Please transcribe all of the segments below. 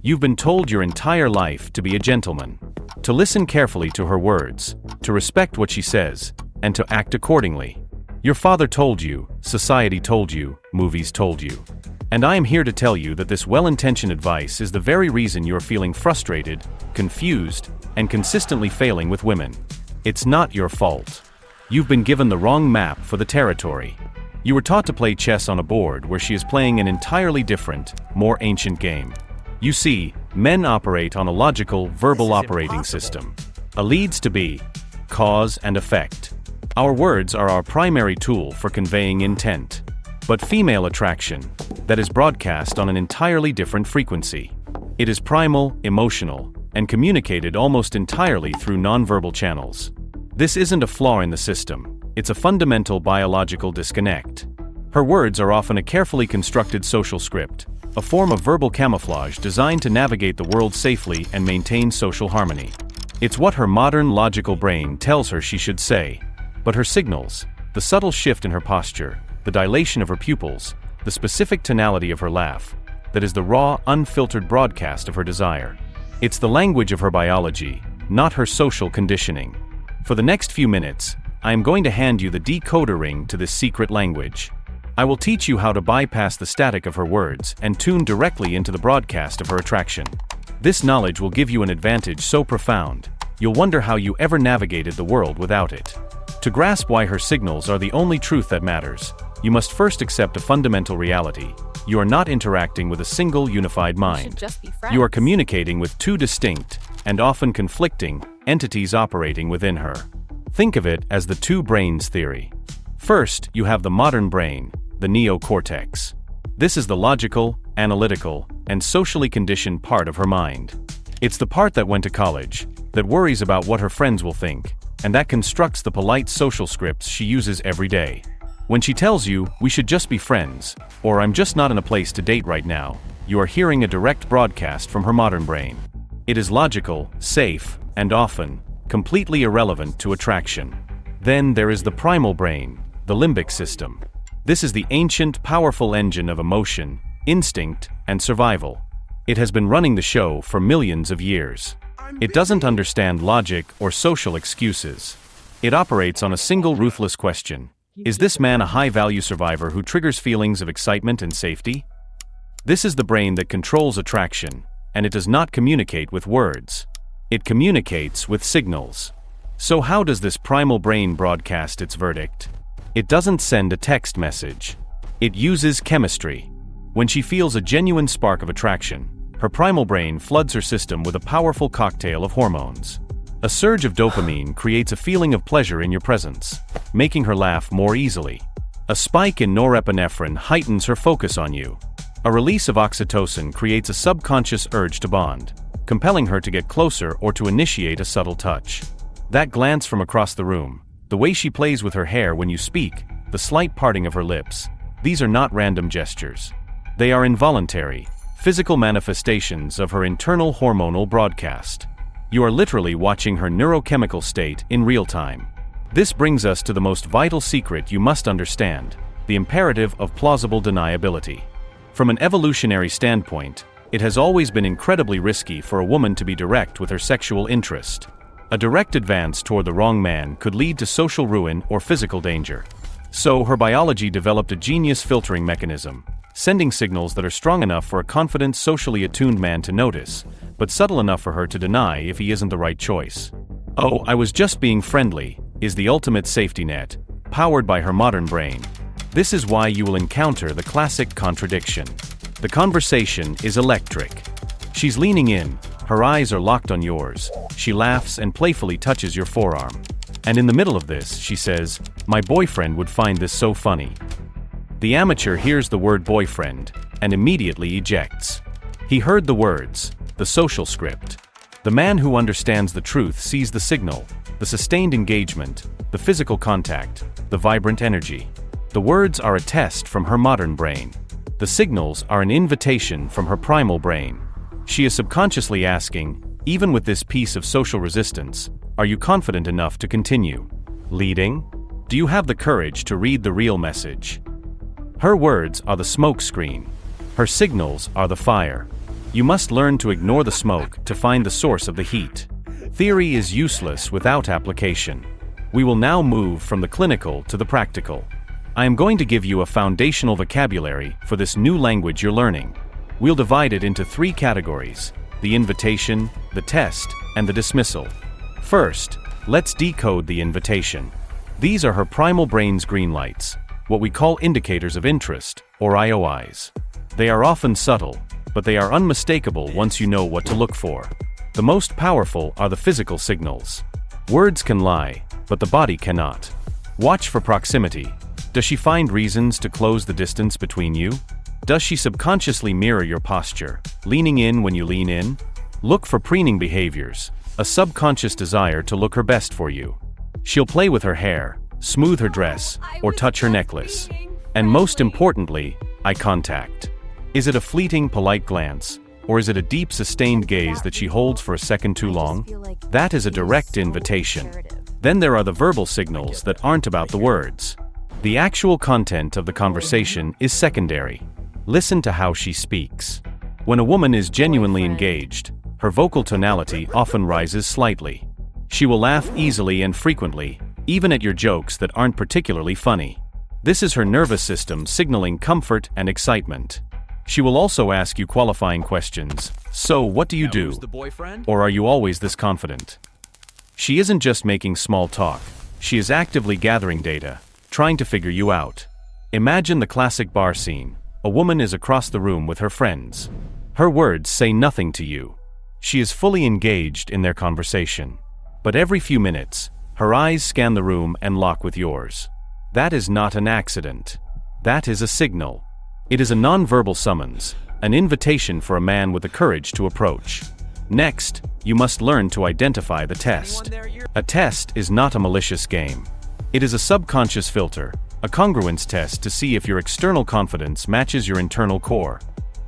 You've been told your entire life to be a gentleman, to listen carefully to her words, to respect what she says, and to act accordingly. Your father told you, society told you, movies told you. And I am here to tell you that this well-intentioned advice is the very reason you are feeling frustrated, confused, and consistently failing with women. It's not your fault. You've been given the wrong map for the territory. You were taught to play chess on a board where she is playing an entirely different, more ancient game. You see, men operate on a logical, verbal operating system. A leads to be, cause and effect. Our words are our primary tool for conveying intent. But female attraction, that is broadcast on an entirely different frequency. It is primal, emotional, and communicated almost entirely through nonverbal channels. This isn't a flaw in the system, it's a fundamental biological disconnect. Her words are often a carefully constructed social script, a form of verbal camouflage designed to navigate the world safely and maintain social harmony. It's what her modern logical brain tells her she should say, but her signals, the subtle shift in her posture, the dilation of her pupils, the specific tonality of her laugh, that is the raw, unfiltered broadcast of her desire. It's the language of her biology, not her social conditioning. For the next few minutes, I am going to hand you the decoder ring to this secret language. I will teach you how to bypass the static of her words and tune directly into the broadcast of her attraction. This knowledge will give you an advantage so profound, you'll wonder how you ever navigated the world without it. To grasp why her signals are the only truth that matters, you must first accept a fundamental reality. You are not interacting with a single unified mind. You are communicating with two distinct, and often conflicting, entities operating within her. Think of it as the two brains theory. First, you have the modern brain, the neocortex. This is the logical, analytical, and socially conditioned part of her mind. It's the part that went to college, that worries about what her friends will think, and that constructs the polite social scripts she uses every day. When she tells you, we should just be friends, or I'm just not in a place to date right now, you are hearing a direct broadcast from her modern brain. It is logical, safe, and often, completely irrelevant to attraction. Then there is the primal brain, the limbic system. This is the ancient, powerful engine of emotion, instinct, and survival. It has been running the show for millions of years. It doesn't understand logic or social excuses. It operates on a single ruthless question. Is this man a high-value survivor who triggers feelings of excitement and safety? This is the brain that controls attraction, and it does not communicate with words. It communicates with signals. So how does this primal brain broadcast its verdict? It doesn't send a text message. It uses chemistry. When she feels a genuine spark of attraction, her primal brain floods her system with a powerful cocktail of hormones. A surge of dopamine creates a feeling of pleasure in your presence, making her laugh more easily. A spike in norepinephrine heightens her focus on you. A release of oxytocin creates a subconscious urge to bond, compelling her to get closer or to initiate a subtle touch. That glance from across the room, the way she plays with her hair when you speak, the slight parting of her lips, these are not random gestures. They are involuntary, physical manifestations of her internal hormonal broadcast. You are literally watching her neurochemical state in real time. This brings us to the most vital secret you must understand, the imperative of plausible deniability. From an evolutionary standpoint, it has always been incredibly risky for a woman to be direct with her sexual interest. A direct advance toward the wrong man could lead to social ruin or physical danger. So her biology developed a genius filtering mechanism, sending signals that are strong enough for a confident, socially attuned man to notice, but subtle enough for her to deny if he isn't the right choice. "Oh, I was just being friendly," is the ultimate safety net, powered by her modern brain. This is why you will encounter the classic contradiction. The conversation is electric. She's leaning in, her eyes are locked on yours, she laughs and playfully touches your forearm. And in the middle of this, she says, "My boyfriend would find this so funny." The amateur hears the word boyfriend, and immediately ejects. He heard the words, the social script. The man who understands the truth sees the signal, the sustained engagement, the physical contact, the vibrant energy. The words are a test from her modern brain. The signals are an invitation from her primal brain. She is subconsciously asking, even with this piece of social resistance, are you confident enough to continue? Leading? Do you have the courage to read the real message? Her words are the smoke screen. Her signals are the fire. You must learn to ignore the smoke to find the source of the heat. Theory is useless without application. We will now move from the clinical to the practical. I am going to give you a foundational vocabulary for this new language you're learning. We'll divide it into 3 categories: the invitation, the test, and the dismissal. First, let's decode the invitation. These are her primal brain's green lights, what we call indicators of interest, or IOIs. They are often subtle, but they are unmistakable once you know what to look for. The most powerful are the physical signals. Words can lie, but the body cannot. Watch for proximity. Does she find reasons to close the distance between you? Does she subconsciously mirror your posture, leaning in when you lean in? Look for preening behaviors, a subconscious desire to look her best for you. She'll play with her hair, smooth her dress, or touch her necklace. And most importantly, eye contact. Is it a fleeting, polite glance, or is it a deep, sustained gaze that she holds for a second too long? That is a direct invitation. Then there are the verbal signals that aren't about the words. The actual content of the conversation is secondary. Listen to how she speaks. When a woman is genuinely engaged, her vocal tonality often rises slightly. She will laugh easily and frequently, even at your jokes that aren't particularly funny. This is her nervous system signaling comfort and excitement. She will also ask you qualifying questions. So, what do you do? Or are you always this confident? She isn't just making small talk. She is actively gathering data, trying to figure you out. Imagine the classic bar scene. A woman is across the room with her friends. Her words say nothing to you. She is fully engaged in their conversation. But every few minutes, her eyes scan the room and lock with yours. That is not an accident. That is a signal. It is a nonverbal summons, an invitation for a man with the courage to approach. Next, you must learn to identify the test. A test is not a malicious game. It is a subconscious filter, a congruence test to see if your external confidence matches your internal core.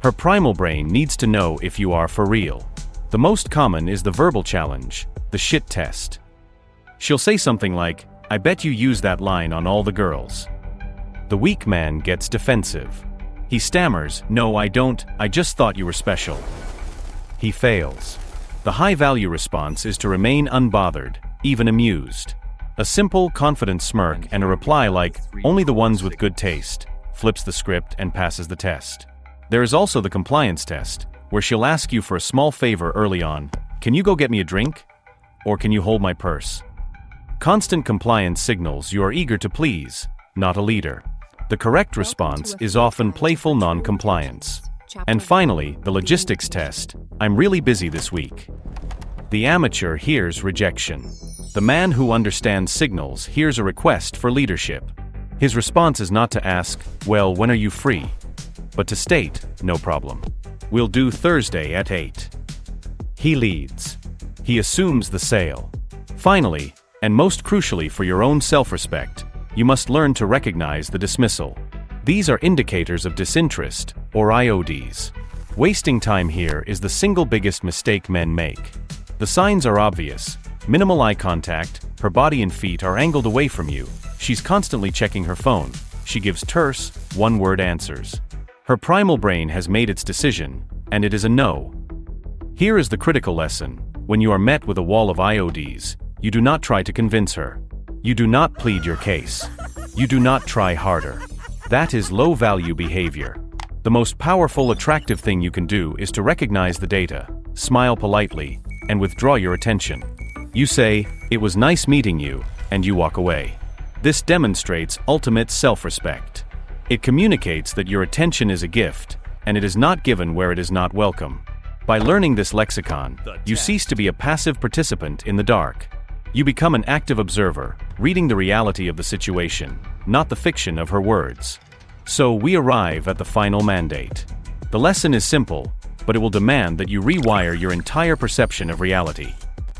Her primal brain needs to know if you are for real. The most common is the verbal challenge, the shit test. She'll say something like, "I bet you use that line on all the girls." The weak man gets defensive. He stammers, "No, I don't, I just thought you were special." He fails. The high-value response is to remain unbothered, even amused. A simple, confident smirk and a reply like, "Only the ones with good taste," flips the script and passes the test. There is also the compliance test, where she'll ask you for a small favor early on. "Can you go get me a drink?" Or "Can you hold my purse?" Constant compliance signals you are eager to please, not a leader. The correct response is often playful non-compliance. And finally, the logistics test. "I'm really busy this week." The amateur hears rejection. The man who understands signals hears a request for leadership. His response is not to ask, "Well, when are you free?" but to state, "No problem. We'll do Thursday at 8. He leads. He assumes the sale. Finally, and most crucially for your own self-respect, you must learn to recognize the dismissal. These are indicators of disinterest, or IODs. Wasting time here is the single biggest mistake men make. The signs are obvious. Minimal eye contact, her body and feet are angled away from you, she's constantly checking her phone, she gives terse, one-word answers. Her primal brain has made its decision, and it is a no. Here is the critical lesson. When you are met with a wall of IODs, you do not try to convince her. You do not plead your case. You do not try harder. That is low-value behavior. The most powerful, attractive thing you can do is to recognize the data, smile politely, and withdraw your attention. You say, "It was nice meeting you," and you walk away. This demonstrates ultimate self-respect. It communicates that your attention is a gift, and it is not given where it is not welcome. By learning this lexicon, you cease to be a passive participant in the dark. You become an active observer, reading the reality of the situation, not the fiction of her words. So we arrive at the final mandate. The lesson is simple, but it will demand that you rewire your entire perception of reality.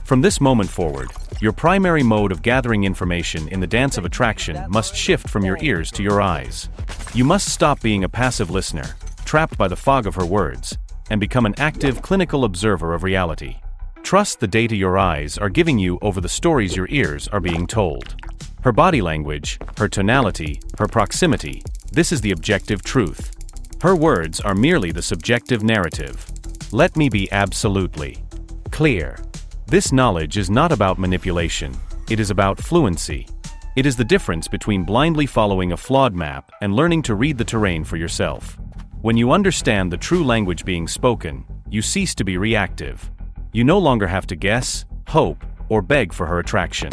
From this moment forward, your primary mode of gathering information in the dance of attraction must shift from your ears to your eyes. You must stop being a passive listener, trapped by the fog of her words, and become an active clinical observer of reality. Trust the data your eyes are giving you over the stories your ears are being told. Her body language, her tonality, her proximity, this is the objective truth. Her words are merely the subjective narrative. Let me be absolutely clear. This knowledge is not about manipulation, it is about fluency. It is the difference between blindly following a flawed map and learning to read the terrain for yourself. When you understand the true language being spoken, you cease to be reactive. You no longer have to guess, hope, or beg for her attraction.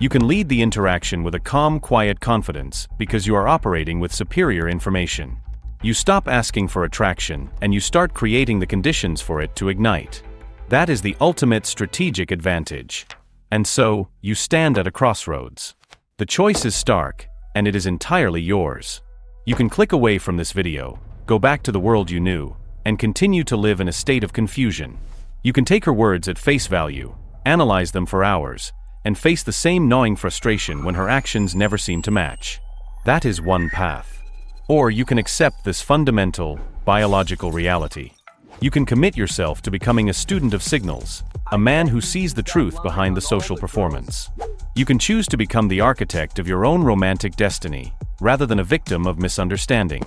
You can lead the interaction with a calm, quiet confidence because you are operating with superior information. You stop asking for attraction and you start creating the conditions for it to ignite. That is the ultimate strategic advantage. And so, you stand at a crossroads. The choice is stark, and it is entirely yours. You can click away from this video, go back to the world you knew, and continue to live in a state of confusion. You can take her words at face value, analyze them for hours, and face the same gnawing frustration when her actions never seem to match. That is one path. Or you can accept this fundamental, biological reality. You can commit yourself to becoming a student of signals, a man who sees the truth behind the social performance. You can choose to become the architect of your own romantic destiny, rather than a victim of misunderstanding.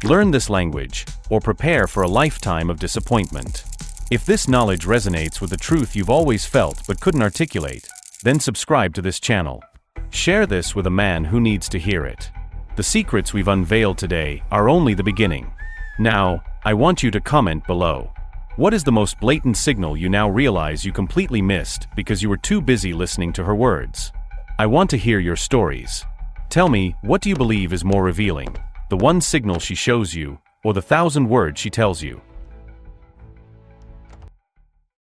Learn this language, or prepare for a lifetime of disappointment. If this knowledge resonates with the truth you've always felt but couldn't articulate, then subscribe to this channel. Share this with a man who needs to hear it. The secrets we've unveiled today are only the beginning. Now, I want you to comment below. What is the most blatant signal you now realize you completely missed because you were too busy listening to her words? I want to hear your stories. Tell me, what do you believe is more revealing? The one signal she shows you, or the 1,000 words she tells you?